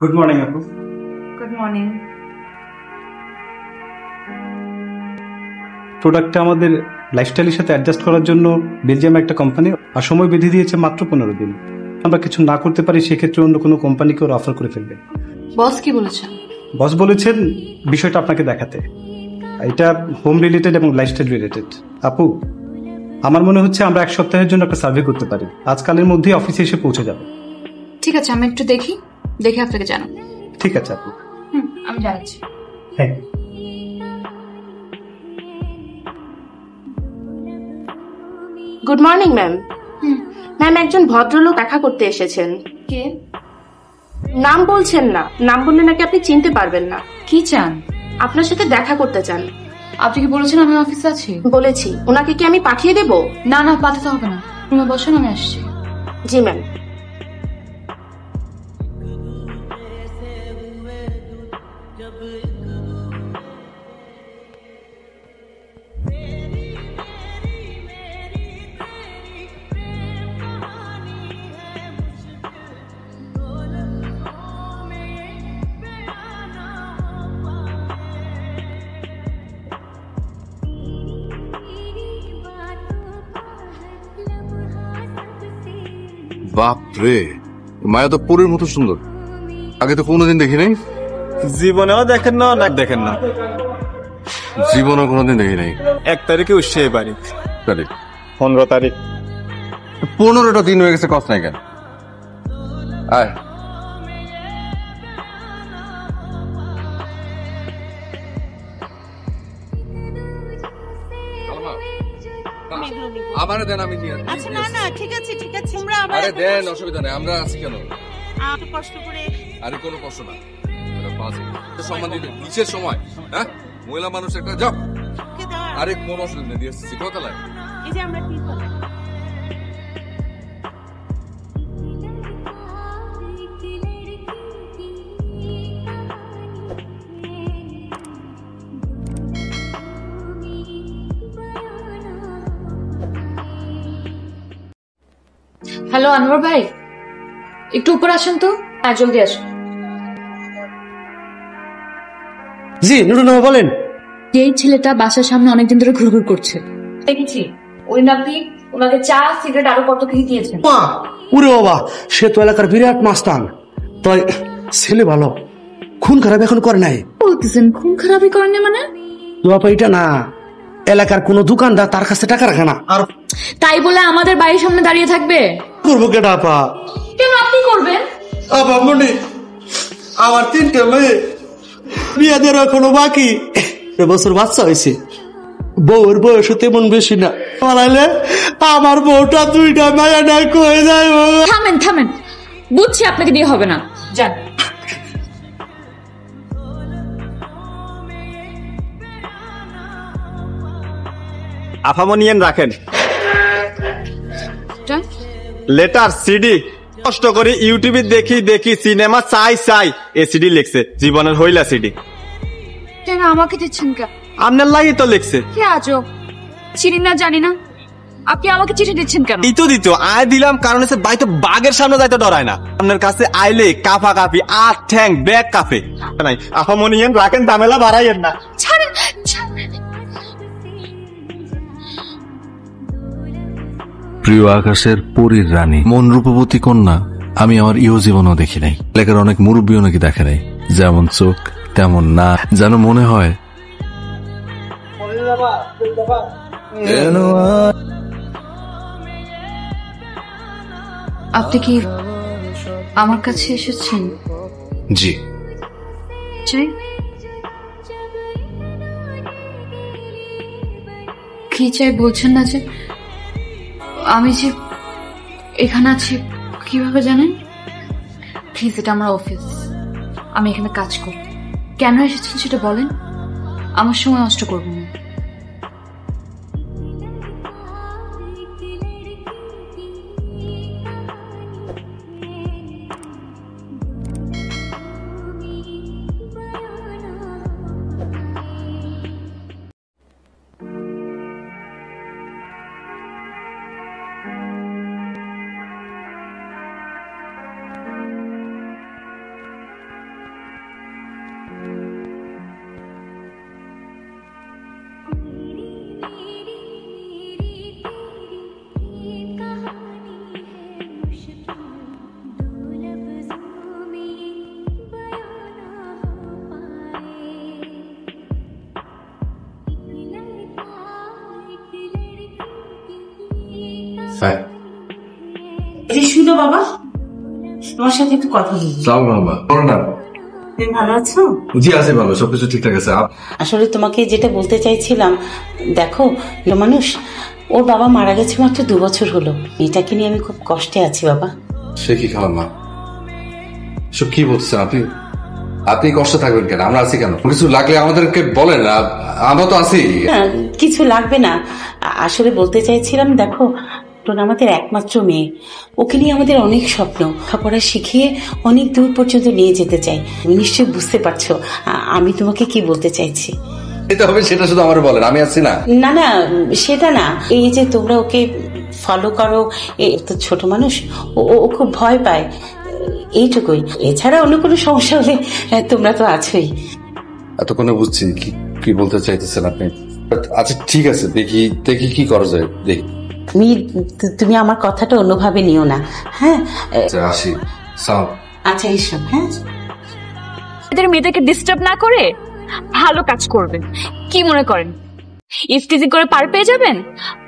Good morning আপু। Good morning. প্রোডাক্টটা আমাদের লাইফস্টাইলের সাথে অ্যাডজাস্ট করার জন্য বেলজিয়াম একটা কোম্পানি আর সময় বেঁধে দিয়েছে মাত্র 15 দিন। আমরা কিছু না করতে পারি সেক্ষেত্রে অন্য কোনো কোম্পানিকে ওরা অফার করে ফেলবে। বস কি বলেছেন? বস বলেছেন বিষয়টা আপনাকে দেখাতে। এটা হোম রিলেটেড এবং লাইফস্টাইল রিলেটেড। আপু আমার মনে হচ্ছে আমরা 1 সপ্তাহের জন্য একটা সার্ভে করতে পারি, আজকালের মধ্যেই অফিসে এসে পৌঁছে যাবে। ঠিক আছে, আমি একটু দেখি, দেখে আপনাকে জানাবো। ঠিক আছে আপু। আমি জানাচ্ছি। হ্যাঁ। Good morning ma'am. ম্যাম একজন ভদ্রলোক দেখা করতে এসেছেন। কে? নাম বলছেন না, নাম বললে নাকি আপনি চিনতে পারবেন না। কি চান? আপনার সাথে দেখা করতে চান। আপনি কি বলেছেন আমি অফিসে আছি? বলেছি। ওনাকে কি আমি পাঠিয়ে দেব? না না, পাঠাতে হবে না, তুমি বসুন, আমি আসছি। জি ম্যাম। বাপ রে, মায়া তো পরীর মতো সুন্দর, আগে তো কোনোদিন দেখি নাই। জীবনেও দেখেন না, না দেখেন না। জীবনেও কোনোদিন দেখি নাই। 1 তারিখে উঠছে এই বাড়ি, তারিখ 15 তারিখ। 15টা দিন হয়ে গেছে, কস নাই কেন? আয় আমারে দেন, আমি নিয়ে আসছি। আচ্ছা, না না, ঠিক আছে ঠিক আছে, তোমরা আবার আরে দেন, অসুবিধা নেই, আমরা আছি কেন? এত কষ্ট করে। আরে কোনো কষ্ট না, এটা বাজে সম্মান দিতে কিসের সময়? হ্যাঁ, মহিলা মানুষ একটা যাও। কে দেওয়া? আরে কোনো অসুবিধা নেই, দিয়ে আসছি। কথা লাগে এই যে আমরা কি করব? হ্যালো আনোয়ার ভাই, একটু উপর আসুন তো। হ্যাঁ, জলদি আসুন। জি নুরুন্নমা বলেন। এই ছেলেটা বাসার সামনে অনেকদিন ধরে ঘুরঘুর করছে, দেখেছি। ওই দিন আপনি ওনাকে চা, সিগারেট আরো কত কিছু দিয়েছেন। মা উরে বাবা, সে তো এলাকার বিরাট মাস্তান। তাই ছেলে ভালো, খুন খারাপ এখন করে নাই। বলতেছেন খুন খারাপই করেনি মানে? বাবা এটা না, এলাকার কোন দোকানদার তার কাছে টাকা রাখে না। আর তাই বলে আমাদের বাড়ির সামনে দাঁড়িয়ে থাকবে? করবো কেটা আপা? কেন আপনি করবেন? আপা মনি, আমার 3টে মেয়ে, বিয়ে দেওয়ার এখনো বাকি। এবছর বাচ্চা হয়েছে, বউর বয়সও তেমন বেশি না। পালাইলে আমার বউটা 2টা মায়া নাই কয়ে যায়। থামেন থামেন, বুঝছি আপনাকে দিয়ে হবে না, যান। আফামনিয়ান রাখেন। যান। লেটার সিডি কষ্ট করে ইউটিউবে দেখি দেখি সিনেমা চাই চাই এ সিডি লিখছে, জীবনের হইলা সিডি। কেন আমাকে দিচ্ছেন কেন? আপনার লাগি তো লিখছে। কি আজব, চিনি না জানি না, আপনি আমাকে চিঠি দিচ্ছেন কেন? দিত দিত আয় দিলাম, কারণ হচ্ছে বাই তো বাঘের সামনে যাইতে ডরায় না। আপনার কাছে আইলে কাফা কাফি, আট ঠ্যাং ব্যাগ কাফে নাই। আফামনিয়ান রাখেন, দামেলা বাড়াইয়েন না। ছাড়েন ছাড়েন। প্রিয় আকাশের পরীর রানী, মন রূপবতী কন্যা আমি আমার ইহ জীবনও দেখি নাই। এলাকার অনেক মুরব্বীও নাকি দেখে নাই। যেমন চোখ তেমন না, যেন মনে হয় আপনি কি আমার কাছে এসেছেন? জি। চাই? কি চাই বলছেন না যে? আমি যে এখানে আছি কিভাবে জানেন? প্লিজ, এটা আমার অফিস, আমি এখানে কাজ করি। কেন এসেছেন সেটা বলেন, আমার সময় নষ্ট করবেন না। শুনো বাবা, তোমার সাথে একটু কথা বলবো। যাও বাবা করো না। তুমি ভালো আছো? জি আছে ভালো, সবকিছু ঠিকঠাক আছে। আসলে তোমাকে যেটা বলতে চাইছিলাম, দেখো মানুষ, ওর বাবা মারা গেছে মাত্র 2 বছর হলো। এটাকে নিয়ে আমি খুব কষ্টে আছি বাবা। সে কি খালাম্মা, সব কি বলছেন আপনি? আপনি কষ্ট থাকবেন কেন? আমরা আছি কেন? কিছু লাগলে আমাদেরকে বলেন, আমরা তো আছি। না, কিছু লাগবে না। আসলে বলতে চাইছিলাম, দেখো টোনা আমাদের একমাত্র মেয়ে, ওকে নিয়ে আমাদের অনেক স্বপ্ন। লেখাপড়া শিখিয়ে অনেক দূর পর্যন্ত নিয়ে যেতে চাই। তুমি নিশ্চয়ই বুঝতে পারছো আমি তোমাকে কি বলতে চাইছি। এটা হবে সেটা শুধু আমার বলেন, আমি আছি না। না না, সেটা না, এই যে তোমরা ওকে ফলো করো, এ তো ছোট মানুষ, ও খুব ভয় পায়, এইটুকুই। এছাড়া অন্য কোনো সমস্যা হলে তোমরা তো আছোই। এতক্ষণে বুঝছি কি কি বলতে চাইতেছেন আপনি। আচ্ছা ঠিক আছে, দেখি দেখি কি করা যায়, দেখি। তুমি আমার কথাটা অন্যভাবে নিও না, হ্যাঁ? আচ্ছা আসি। সালাম। আচ্ছা এইসব, হ্যাঁ। এদের মেয়েদেরকে ডিস্টার্ব না করে ভালো কাজ করবেন। কি মনে করেন ইফটিজি করে পার পেয়ে যাবেন?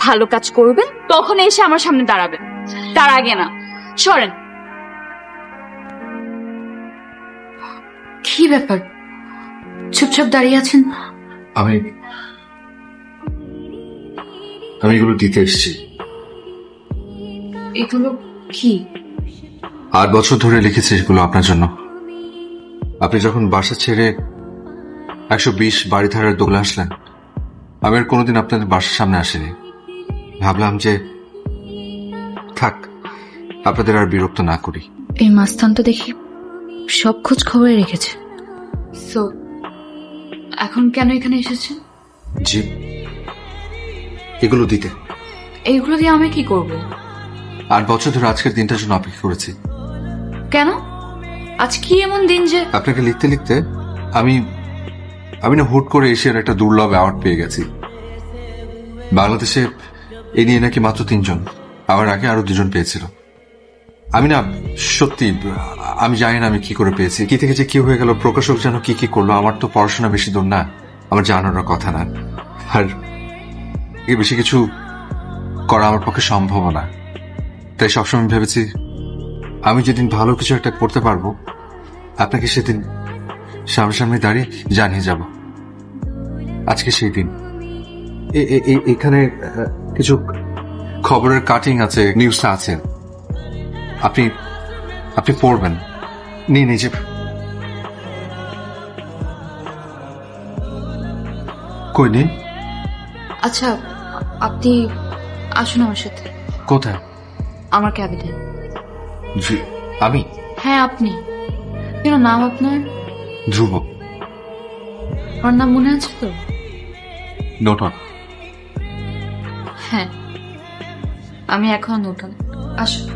ভালো কাজ করবেন, তখন এসে আমার সামনে দাঁড়াবেন, তার আগে না। সরেন। কি ব্যাপার, চুপচাপ দাঁড়িয়ে আছেন? আমি এগুলো দিতে এসেছি। এগুলো কি? 8 বছর ধরে লিখেছি এগুলো আপনার জন্য। আপনি যখন বাসা ছেড়ে 120 বাড়ি ধারার দোলে আসলেন, আমি আর কোনোদিন আপনাদের বাসার সামনে আসিনি। ভাবলাম যে থাক, আপনাদের আর বিরক্ত না করি। এই মাস্তান তো দেখি সব খোঁজ খবরে রেখেছে। সো এখন কেন এখানে এসেছেন? জি, এগুলো দিতে। এইগুলো দিয়ে আমি কি করব? 8 বছর ধরে আজকের দিনটার জন্য অপেক্ষা করেছি। কেন? আজ কি এমন দিন যে? আপনাকে লিখতে লিখতে আমি না হুট করে এশিয়ার একটা দুর্লভ অ্যাওয়ার্ড পেয়ে গেছি। বাংলাদেশে এ নিয়ে নাকি মাত্র 3 জন, আমার আগে আরো 2 জন পেয়েছিল। আমি না সত্যি আমি জানি না আমি কি করে পেয়েছি, কি থেকে যে কি হয়ে গেল, প্রকাশক যেন কি কি করলো। আমার তো পড়াশোনা বেশি দূর না, আমার জানানোর কথা না, আর বেশি কিছু করা আমার পক্ষে সম্ভব না। তাই সবসময় ভেবেছি আমি যেদিন ভালো কিছু একটা করতে পারবো, আপনাকে সেদিন সামনাসামনি দাঁড়িয়ে জানিয়ে যাব। আজকে সেই দিন। এখানে কিছু খবরের কাটিং আছে, নিউজটা আছে, আপনি পড়বেন। নিয়ে নিজে কই নিন। আচ্ছা আপনি আসুন আমার সাথে। কোথায়? আমার ক্যাবিনে। জি আমি? হ্যাঁ আপনি। কেন নাম আপনার? ধ্রুব। আমার নাম মনে আছে তো? নোটন। হ্যাঁ আমি এখন নতুন। আসুন।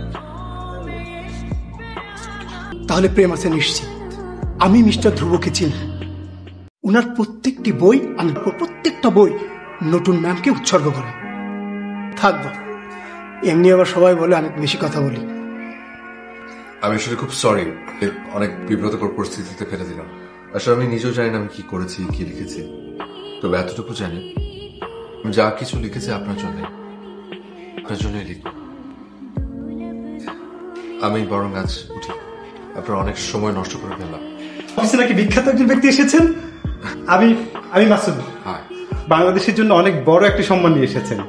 তাহলে প্রেম আছে নিশ্চিত। আমি মিস্টার ধ্রুবকে চিনি। উনার প্রত্যেকটি বই, আমি প্রত্যেকটা বই নতুন ম্যামকে উৎসর্গ করে। থাকবো। এমনি আবার সবাই বলে অনেক বেশি কথা বলি। আমি আসলে খুব সরি, অনেক বিব্রতকর পরিস্থিতিতে ফেলে দিলাম। আসলে আমি নিজেও জানি না আমি কি করেছি, কি লিখেছি, তবে এতটুকু জানি যা কিছু লিখেছি আপনার জন্যই লিখব। আমি বরং আজ উঠি, আপনার অনেক সময় নষ্ট করে ফেললাম। অফিসে নাকি বিখ্যাত একজন ব্যক্তি এসেছেন। আমি মাসুদ। হ্যাঁ, বাংলাদেশের জন্য অনেক বড় একটি সম্মান নিয়ে এসেছেন।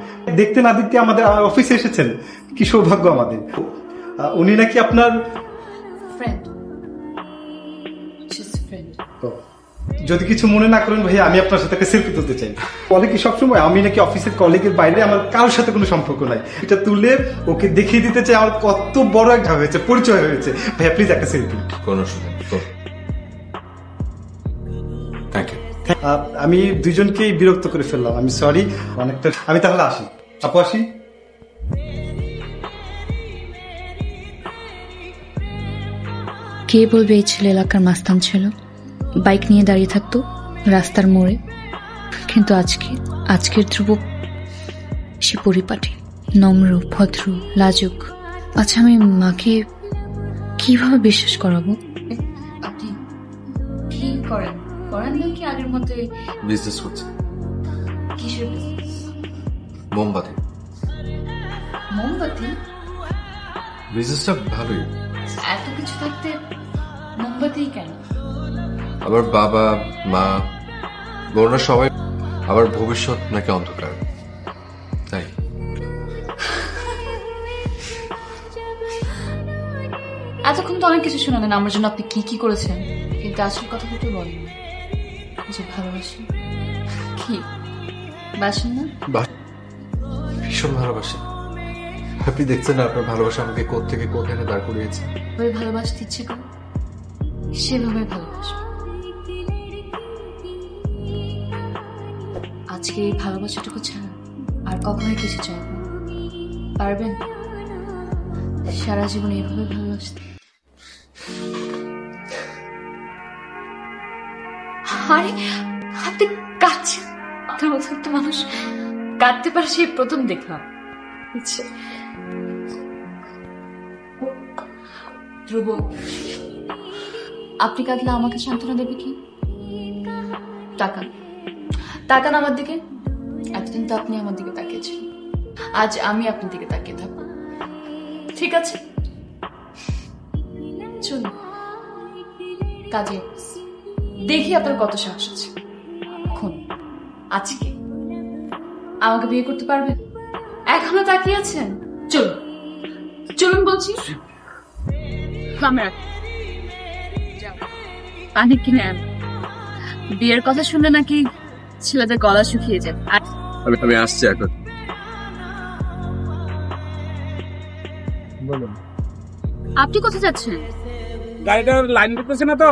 দেখতে না দেখতে আমাদের অফিসে এসেছেন, কি সৌভাগ্য আমাদের। উনি নাকি আপনার ফ্রেন্ড। যদি কিছু মনে না করেন ভাইয়া, আমি আপনার সাথে একটা সেলফি তুলতে চাই। বলে কি সবসময় আমি নাকি অফিসের কলিগের বাইরে আমার কারোর সাথে কোনো সম্পর্ক নাই। এটা তুলে ওকে দেখিয়ে দিতে চাই আমার কত বড় একটা হয়েছে, পরিচয় হয়েছে। ভাইয়া প্লিজ একটা সেলফি। কোনো সুযোগ। Thank you. আমি দুজনকেই বিরক্ত করে ফেললাম, আমি সরি অনেকটা। আমি তাহলে আসি। আপু আসি। কে বলবে এই ছেলে এলাকার মাস্তান ছিল, বাইক নিয়ে দাঁড়িয়ে থাকতো রাস্তার মোড়ে। কিন্তু আজকের ধ্রুব সে পরিপাটি, নম্র, ভদ্র, লাজুক। আচ্ছা আমি মাকে কিভাবে বিশ্বাস করাবো? আপনি কি করেন নাকি আগের মতো? বিজনেস করছি। কিসের বিজনেস? মোমবাতি। মোমবাতি? বিজনেসটা ভালোই। এত কিছু থাকতে মুম্বাইতেই কেন? আবার বাবা মা বোনরা সবাই, আবার ভবিষ্যৎ নাকি অন্ধকার, তাই। এতক্ষণ তো অনেক কিছু শুনালেন আমার জন্য আপনি কি কি করেছেন, কিন্তু আসল কথা তো বলেন যে ভালোবাসি। কি বাসেন না? ভীষণ ভালোবাসি। আপনি দেখছেন না আপনার ভালোবাসা আমাকে কোত্থেকে কোথায় দাঁড় করিয়েছে। ওই ভালোবাসতে ইচ্ছে করে সেভাবে ভালোবাসবে। আজকে এই ভালোবাসাটুকু ছাড়া আর কখনোই কিছু চাইব না। পারবেন সারা জীবন এইভাবে ভালোবাসতে? আরে আপনি কাঁদছেন? আপনার মতো একটা মানুষ কাঁদতে পারে সেই প্রথম দেখলাম। আচ্ছা ধ্রুব, আপনি কাঁদলে আমাকে সান্ত্বনা দেবে কি? তাকান তাকান আমার দিকে। এতদিন তো আপনি আমার দিকে তাকিয়েছেন, আজ আমি আপনার দিকে তাকিয়ে থাকবো, ঠিক আছে? চলুন কাজে দেখি আপনার কত সাহস আছে। এখন আজকে আমাকে বিয়ে করতে পারবেন? এখনো তাকিয়ে আছেন? চলুন চলুন বলছি। পানি কিনে আন। বিয়ের কথা শুনলে নাকি ছেলেদের গলা শুকিয়ে যাবে। আমি আসছি এখন। আপনি কোথায় যাচ্ছেন? গাড়িটা লাইন করতেছে না তো